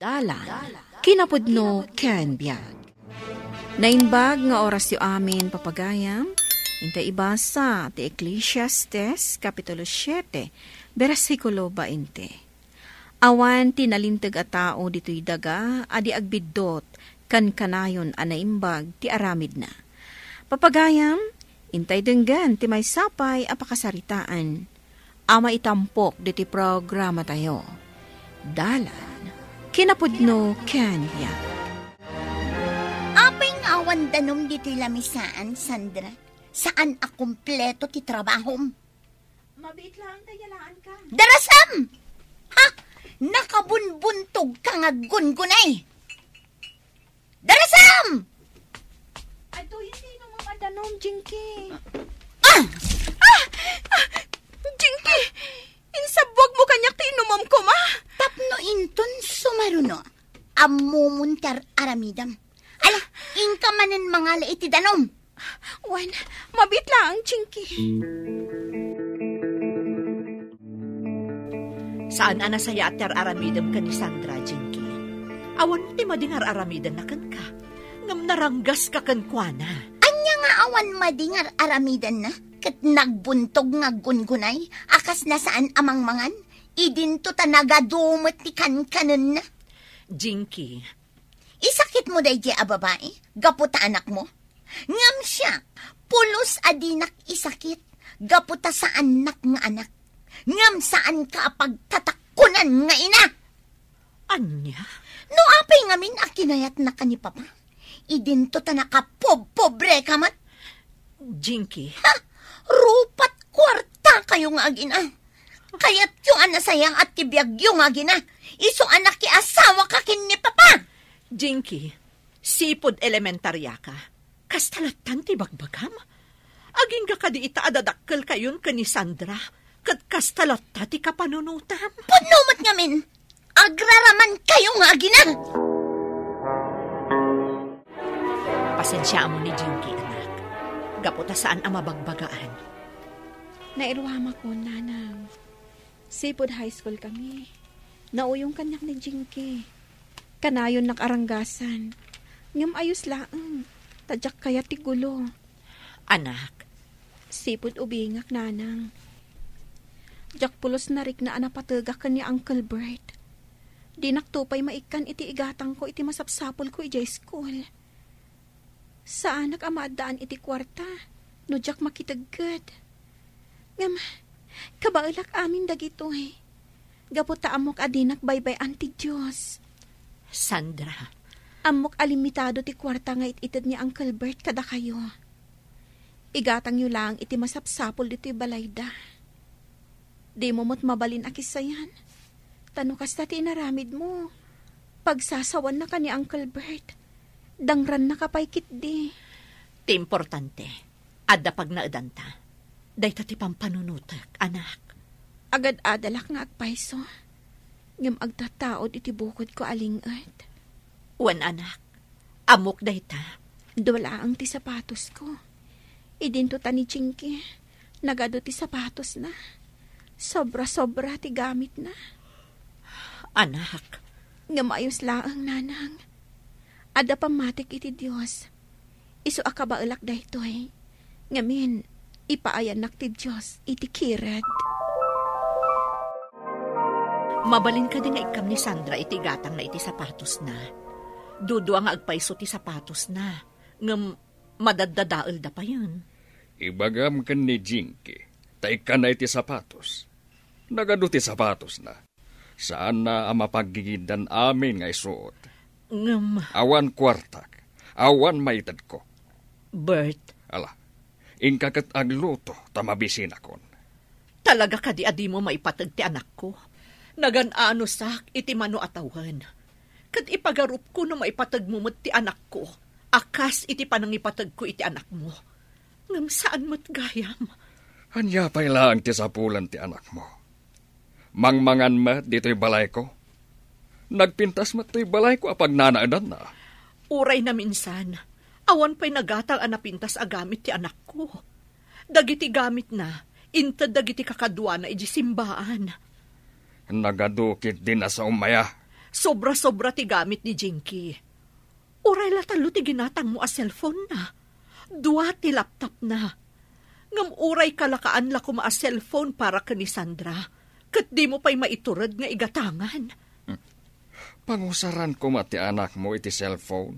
Dalan, kinapudno ken biag. Nainbag nga oras yu amin papagayam, intay ibasa ti Ecclesiastes, Kapitulo 7, versikulo 20. Awan tinalintag a tao dito'y daga, adi agbiddot, kan kanayon anaimbag ti aramid na. Papagayam, intay denggan ti may sapay apakasaritaan. Ama itampok diti programa tayo. Dalan, kinapudno kanya. Apay nga awan danom dito'y lamisaan, Sandra. Saan a kumpleto ti trabahom? Mabait lang, tayalaan ka. Darasam! Ha? Nakabunbuntog ka nga gungunay. Darasam! Ato, hindi naman madanom, Jinky. Jinky, insabwag mo kanyak tinumom ko, ma. Tapno inton sumaruno. Amumuntar aramidam. Ala, inka manen mga laiti danom. Wan, mabit lang, Jinky. Saan anasaya at aramidam ka ni Sandra, Jinky? Awan mo ti madingar aramidan na kan ka. Ngam naranggas ka kan kuana. Anya nga awan madingar aramidan na? Kat nagbuntog nga gungunay, akas na saan amang mangan, idinto ta nagadumot ti kankanon na. Jinky. Isakit mo day a babae, gaputa anak mo. Ngam siya, pulos adinak isakit, gaputa sa anak nga anak. Ngam saan ka pagtatakunan nga ina. Anya? No apay ngamin akinayat na ka ni papa, idinto ta nakapobre ka man. Jinky. Ha? Rupat kwarta kayo nga agina. Kaya't yung anasayang at tibiyag yung agina. Iso anak ki asawa ka kin ni papa. Jinky, sipod elementarya ka. Kastalatan ti bagbagam. Aging ka kadi ita adadakkel kayon ka ni Sandra. Kat kastalata ti kapanunutam. Punumat ngamin. Agraraman kayo nga agina. Pasensya mo ni Jinky, anak. Gaputa saan ang mabagbagaan. Nairuhama ko, nanang. Sipod high school kami. Nauyong kanyak ni Jinky. Kanayon nakaranggasan. Ngam ayos laang. Tadyak kaya ti gulo. Anak. Sipod ubingak, nanang. Jak pulos narik na anapatagak ka ni Uncle Bert. Di naktupay maikan iti igatang ko iti masapsapol ko ijay school. Saan nakamadaan iti kwarta, no jak makitagad. Ngam, kabailak amin dagito eh. Gaputa amok adinak baybay anti Diyos. Sandra. Amok alimitado ti kwarta nga ititid ni Uncle Bert kada kayo. Igatang yu lang iti masapsapol dito balayda. Di mo mo't mabalin akisayan. Tano kasta ti inaramid mo. Pagsasawan na ka ni Uncle Bert. Dangran na kapaykit di. Ti importante. Adda pag naadanta. Day ta ti pampanunutak, anak. Agad-adalak nga agpaiso. Ngam agtataod iti bukod ko alingad. Wan anak. Amok day ta. Dula ang ti sapatos ko. Idinto ta ni Jinky. Nagado ti sapatos na. Sobra-sobra ti gamit na. Anak. Ngam ayos laang, nanang. Ada pamatik iti Diyos. Isu akabailak daytoy. Ngamin, ipaayanak ti Diyos iti kirad. Mabalin ka din nga ikam ni Sandra iti gatang na iti sapatos na. Dudwa nga agpaiso ti sapatos na. Ngam madadadaal da pa yun. Ibagam kan ni Jinky. Taika na iti sapatos. Nagado ti sapatos na. Saan na ang mapaggigidan amin nga isuot? Awan kwartak. Awan maitad ko. Bert. Ala, inkakat agluto tamabisin akon. Talaga ka di adi mo maipatag ti anak ko. Nagan-ano sak iti mano atawan. Kat ipagarup ko na maipatag mo ti anak ko. Akas iti panangipatag ko iti anak mo. Ngam saan mo't gayam? Anya pa'y lang ti sapulan ti anak mo. Mangmangan ma dito'y balay ko. Nagpintas ma to'y balay ko apag nanaadan na. Uray na minsan, awan pa'y nagatal anapintas agamit ti anak ko. Dagiti gamit na, inta dagiti kakadwa na iji simbaan. Nagadukit din na sa umaya. Sobra-sobra ti gamit ni Jinky. Uray latalo ti ginatang mo a cellphone na. 2 ti laptop na. Ngam uray kalakaan la kuma a cellphone para ka ni Sandra. Kat di mo pa'y maiturad nga igatangan. Pangusaran ko mati anak mo iti cellphone.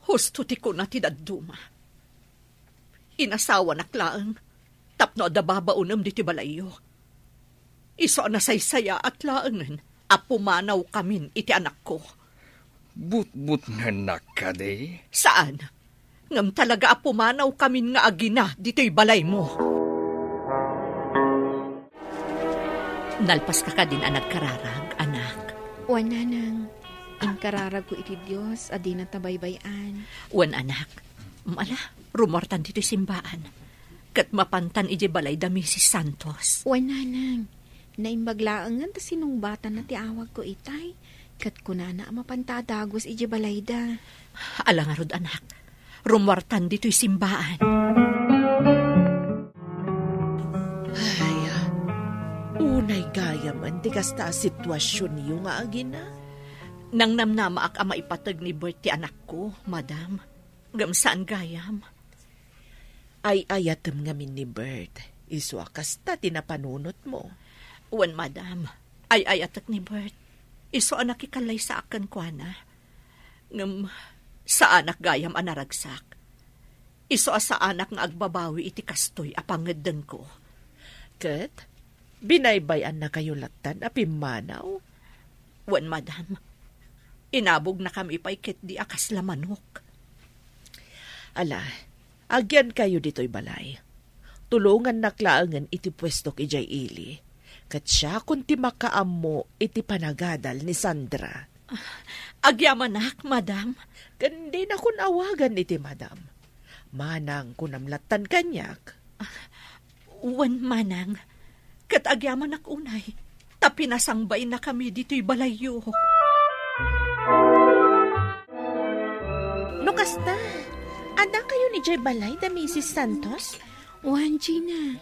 Husto ti ko na ti dadduma. Inasawa na klaang. Tapno da babaunam di ti balayo. Iso na saysaya at laangan. Apumanaw kamin iti anak ko. But nga nakade? Saan? Ngam talaga apumanaw kamin nga agina dito'y balay mo. Nalpas ka din ang nagkararag, anak. Wan nanang, inkararag ko iti Diyos, adi na tabaybayan. Wan anak, mala, rumortan dito'y simbaan. Kat mapantan iti balay da Mrs. Santos. Wan nanang, naimbaglaangan ta sinungbatan na ti awag ko itay. Kat kunana mapantadagos iti balay da. Alangarod anak, rumortan dito'y simbaan. Ay, unay gayam ang tikas ta sitwasyon niyo nga agina. Nang namnamaak ang maipatag ni Bert ti anak ko, madam. Gamsaan gayam. Ay ayatem ngamin ni Bert. Iswakas ta tinapanunot mo. Wan madam, ay ayatak ni Bert. Iso anak ikalay sa akan kwa na. Ngam sa anak gayam anaragsak. Iso sa anak nga agbabawi iti kastoy apangedeng ko. Ket, binaybayan na kayo latan apimanaw? Wan madam, inabog na kami pa'y ket di akas lamanok. Ala, agyan kayo dito'y balay. Tulungan naklaangan iti pwesto ki Jay Ili. Kat siya kung ti makaam mo iti panagadal ni Sandra. Agyamanak, madam. Gandi na kun awagan iti madam. Manang kunamlatan kanyak. Wan manang. Kat agyamanak unay. Tapinasangbay na kami dito'y balayo. Nukasta, ada kayo ni Jay Balay da Mrs. Santos? Wan, Gina.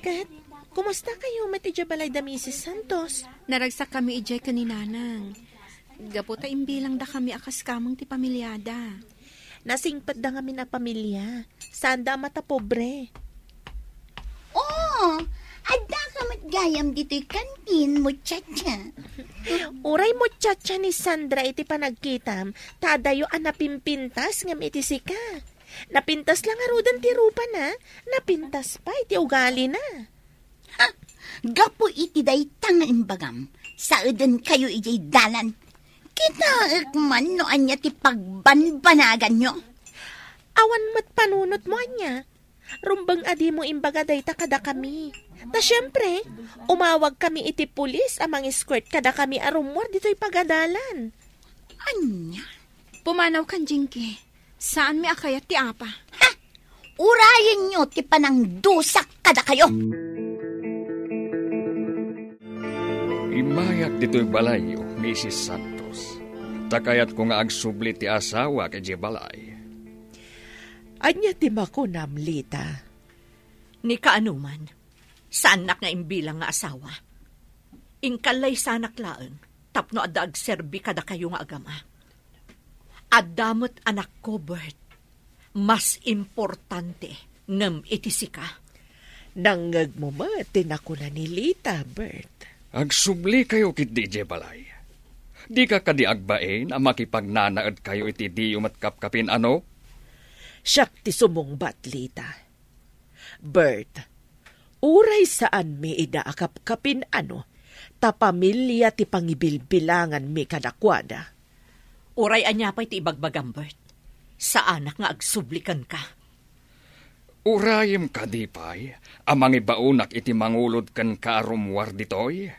Kat, kumusta kayo mati Jay Balay da Mrs. Santos? Naragsak kami ijay kaninanang. Gaputa imbilang da kami akas kamang ti pamilyada. Nasingpat da kami na pamilya. Sanda mata pobre. Oh, ada ka matgayam dito'y kantin, muchacha. Uray mo tiyatya ni Sandra iti panagkitam, tadayo anapimpintas ngam iti sika. Napintas lang arudan ti rupa na, napintas pa iti ugali na. Ha, gapo iti day tangan bagam, saadan kayo ijay dalan. Kita man no anya ti pagbanbanagan nyo. Awan mat panunot mo anya. Rumbang adi mo imbaga day ta kada kami. Ta syempre, umawag kami iti pulis amang escort kada kami arumwar dito'y pagadalan. Anya? Pumanaw kan, Jinky. Saan mi akayat ti apa? Ha? Urayan nyo ti panang dusak kada kayo. Imayak dito'y balayo, Mrs. Santos. Takayat ko nga agsubli ti asawa kay Jay Balay. Anya ti makunam, Lita. Ni kaanuman, sa anak nga imbilang nga asawa. Ingkalay sa anak laeng, tapno adag serbi kada kayo nga agama. Adamot anak ko, Bert. Mas importante ngem itisika. Nangag mo ma, tinako na ni Lita, Bert. Agsubli kayo kit DJ Balay. Di ka kadi agbain ang makipagnanaad kayo iti di umatkapkapin ano? Siyak ti sumungbat, Lita. Bert, uray saan mi idaakap-kapin ano, ta pamilya ti pangibilbilangan mi kadakwada. Uray anya pa'y ti ibagbagam, Bert. Sa anak nga agsublikan ka. Urayem kadipay, amang ibaunak iti mangulod kan kaarumwar ditoy.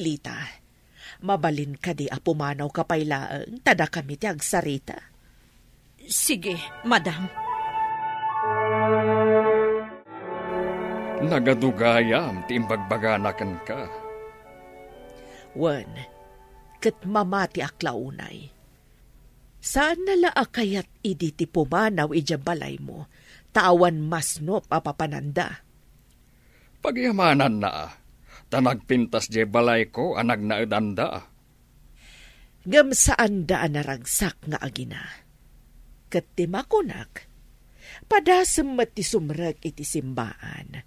Lita, mabalin ka di apumanaw kapaylaang, tada kami ti agsarita. Sige, madam. Nagadugayam ti imbagbaganakan ka. Wan, ket mamati aklaunay. Saan nalaakayat idi ti pumanaw ijabalay mo, tawan masno papapananda. Pagyamanan na, tanagpintas je balay ko anag naedanda. Ngam saan daan naragsak nga agina. Kat timakunak, padasem met ti sumreg iti simbaan.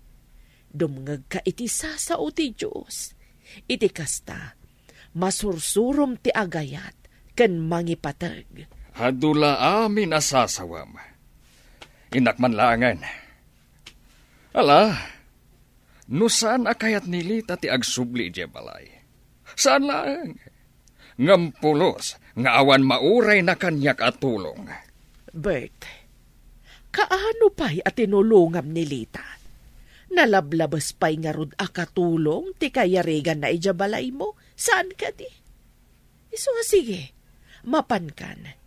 Dumngeg ka iti sasao ti Diyos. Iti kasta, masursurom ti agayat ken mangipateg. Hadula amin asasawam. Inakmanlangan. Ala, no saan akayat nilita ti agsubli di balay? Saan lang? Ngampulos, nga awan mauray na kanyak at tulong. Bert, kaano pa'y at tinulungam ni Lita? Nalablabas pa'y nga rod akatulong ti kayarigan na ijabalay mo? Saan ka di? Iso nga sige, mapankan.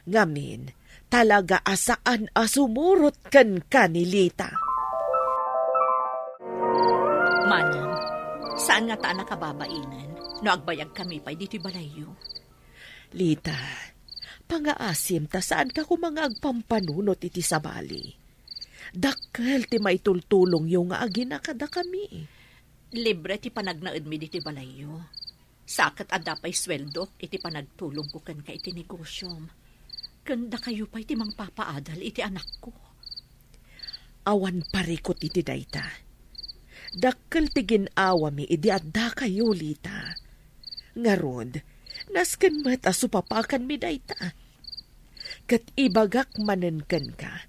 Ngamin, talaga asaan asumurot kan kanilita. Manang, saan nga ta nakababainan? No agbayag kami pa'y dito'y balayo. Lita, pangaasim ta saan ka kumanga agpampanunot iti sabali. Dakkel ti maitultulong yung nga agina kada kami. Libre ti panagnaed mi dito'y balayo. Sakat adda pa'y sweldo iti panagtulong ko kan ka iti negosyom. Kanda kayo pa'y ti mangpapaadal iti anak ko. Awan parikot iti dayta. Dakkel ti ginawa mi idi adda kayo, Lita. Ngarod, nasken met asupapakan mi dayta. Kat ibagak manenken ka.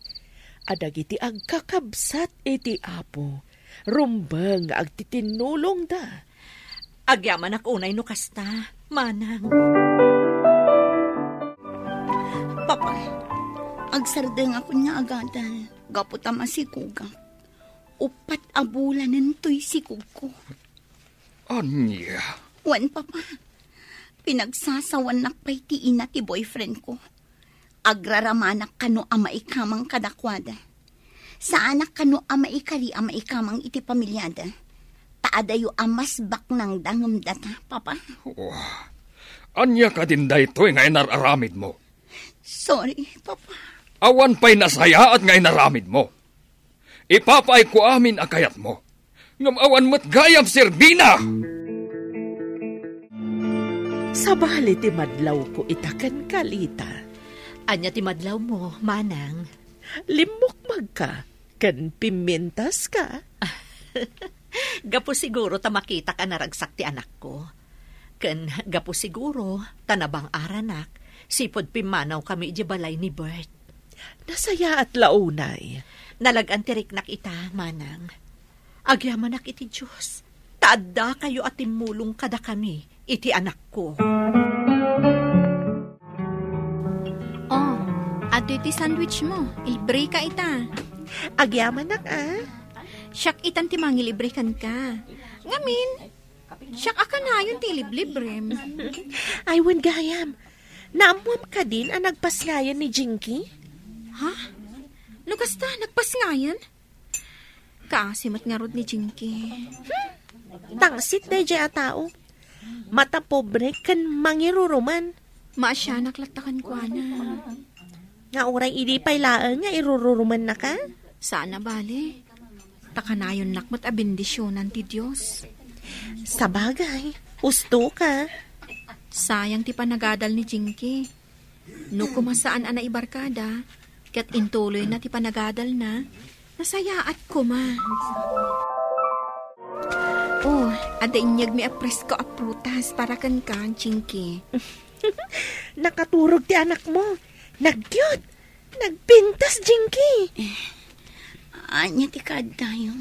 Adag iti agkakabsat iti apo. Rumbeng agtitinulong da. Agyaman ak unay no kasta, manang. Papa, agsardeng ako nga agadal. Gaputa masikuga. Upat abulanan to'y sikug ko. Anya? Wan, Papa. Pinagsasawan nakpay ti ina ti boyfriend ko. Agraramanak kano ama ikamang kadakwada. Saanak kano ama ikari ama ikamang iti pamilyada. Taadayo amas bak ng dangam data, Papa. Oh, anya ka din daytoy nga inararamid mo. Sorry, Papa. Awan pa'y nasaya at nga inaramid mo. Ipapay ko amin akayat mo. Ngam awan mo't gayam serbina! Sabali ti madlaw ko itakan kalita. Anya ti madlaw mo, manang. Limok magka, kan pimentas ka. Gapo siguro ta makita ka naragsak ti anak ko. Ken gapo siguro tanabang aranak, sipod pimanaw kami di balay ni Bert. Nasaya at launay. Nalagan tiriknak ita, manang. Agyamanak iti Diyos. Taadda kayo at timulong kada kami, iti anak ko. Oh, ato iti sandwich mo. Ilibre ka ita. Agyaman nak Siyak itan ti mangilibre kan ka. Ngamin, siyak akan na yun ti libre. Ay, wen gayam. Naamuam ka din ang nagpasngayan ni Jinky? Ha? Nukasta, nagpasngayan? Kaasimat nga rod ni Jinky. Tangsit na dya tao. Mata pobre kan mangiruruman. Maasya naklatakan ko na. Nga oray idi pa'y laang nga irururuman na ka? Sana bale. Takanayon nakmat a bendisyonan ti Diyos. Sabagay, husto ka. Sayang ti panagadal ni Jinky. No kumasaan ana ibarkada, kat intuloy na ti panagadal na, nasayaat ko ma. Oh, ada inyag mi apres ko a prutas para kan ka, Jinky. Nakaturog ti anak mo. Nagyot. Nagpintas, Jinky. Anya ti kadayo.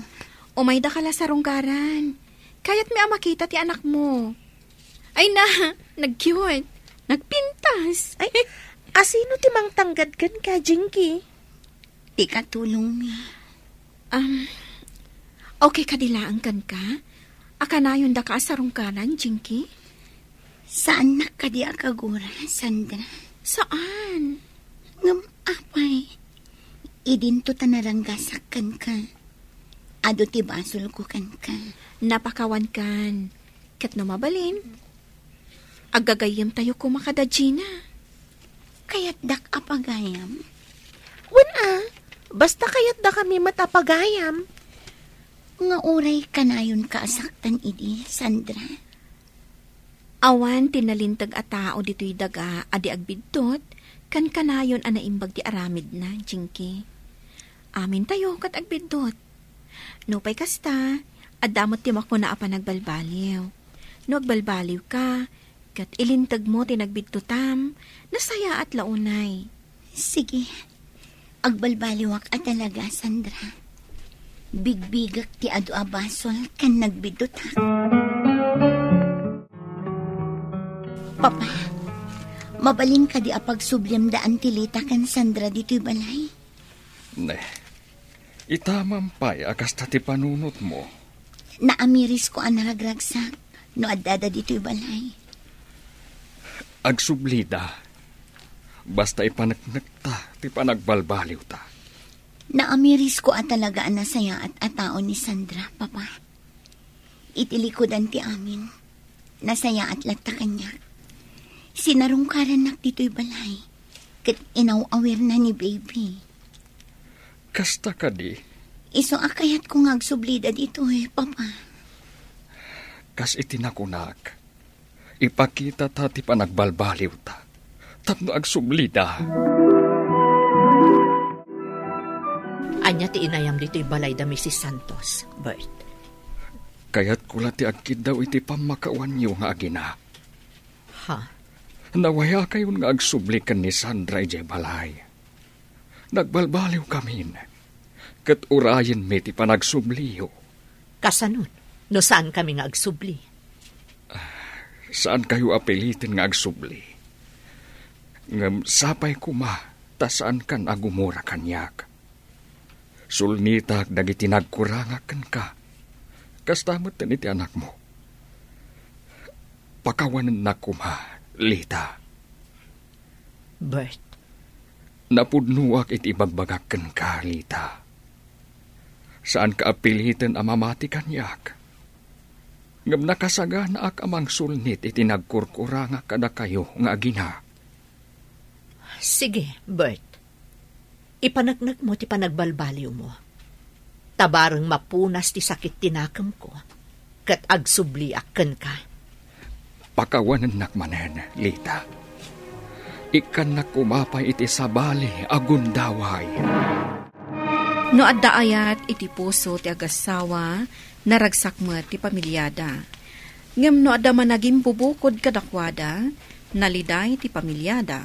Umay da kala sa runggaran. Kaya't mi makita ti anak mo. Ay na, nag-cute. Nagpintas. Ay, asino ti mang tanggad kan ka, Jinky? Ti katulong mi. Okay kadilaan kan ka? Akanayon da ka sa runggaran, Jinky? Saan na ka di akagura, Sandra? Saan? Ngam apay. Idinto tanaranggasakan ka. Ado ti basol ko kan ka. Napakawan kan. Kat no mabalin. Agagayam tayo kumakadajina. Kaya't dak apagayam. Wen basta kaya't da kami matapagayam. Nga oray kanayon kaasaktan idi, Sandra. Awan tinalintag a tao dito'y daga adi agbidtot, kan kanayon ana imbag di aramid na, Jinky. Amin tayo kat agbidtot. No pay kasta, adamot tim ako na apa nagbalbaliw. No agbalbaliw ka, kat ilintag mo tinagbidtotam, nasaya at launay. Sige, agbalbaliwak at talaga, Sandra. Bigbigak ti adu abasol kan nagbidot ha. Papa, mabalin ka di apag sublem daan ti Lita kan Sandra dito'y balay. Ne, itamampay akas ti panunot mo. Naamiris ko ang naragragsak no adada dito'y balay. Agsublida, basta ipanagnagta ti panagbalbaliw ta. Naamiris ko at talaga ang nasaya at atao ni Sandra, Papa. Itilikodan ti amin. Nasaya at lagta kanya. Sinarungkaran nak dito'y balay. Kat inaw-awir na ni baby. Kasta ka di? Iso akayat ko ngagsublida dito Papa. Kas itinakunak. Ipakita ta ti panagbalbaliw ta. Tapno agsublida. Anya ti inayam dito'y balay da Mrs. Santos, Bert. Kaya't kula ti agkid daw iti pamakawan niyo nga agina. Ha? Nawaya kayon nga agsublikan ni Sandra ijay balay. Nagbalbaliw kami. Kat urayan mi ti panagsubliyo. Kasanun, no saan kami nga agsubli? Saan kayo apelitin nga agsubli? Ngam sapay kuma, ta saan kan agumura kanyak. Sulnitak dagiti nagkurangakan ka. Kastamot na iti anak mo. Pakawanan na kuma, Lita. Bert. Napudnuak iti bagbagakan ka, Lita. Saan ka apilitan amamati kanyak? Ngam nakasaga na ak amang sulnit iti nagkurkuranga kada kayo nga agina. Sige, Bert. Ipanagnak mo ti panagbalbaliw mo. Tabarang mapunas ti sakit tinakam ko. Kat agsubli akken ka. Pakawanan nakmanen, Lita. Ikan na kumapay iti sabali agundaway. No adda ayat iti puso ti agasawa, naragsak mo ti pamilyada. Ngem no adda managing bubukod kadakwada, naliday ti pamilyada.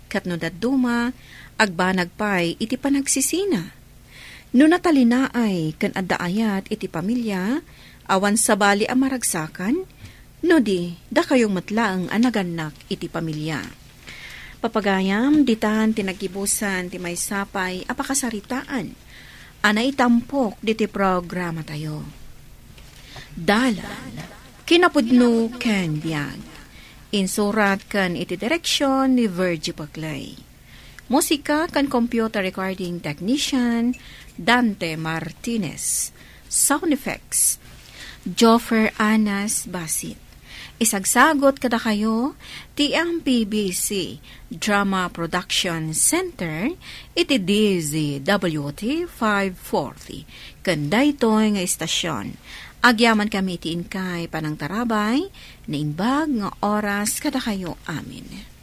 Kat no daduma, agbanagpay iti panagsisina. No natalinaay kan adda ayat iti pamilya, awan sabali ang maragsakan, no di, da kayong matlaang anaganak iti pamilya. Papagayam, ditan tinagibusan ti may sapay apakasaritaan, ana itampok diti programa tayo. Dala, kinapudno ken biag, insurat kan iti direksyon ni Virgie Paclay. Musika kan computer recording technician Dante Martinez. Sound effects Joffer Anas Basit. Isagsagot kada kayo ti ang PBC Drama Production Center iti DZWT 540. Kanday to'y nga istasyon. Agyaman kami ti inkay panang tarabay na imbag nga oras kada kayo amin.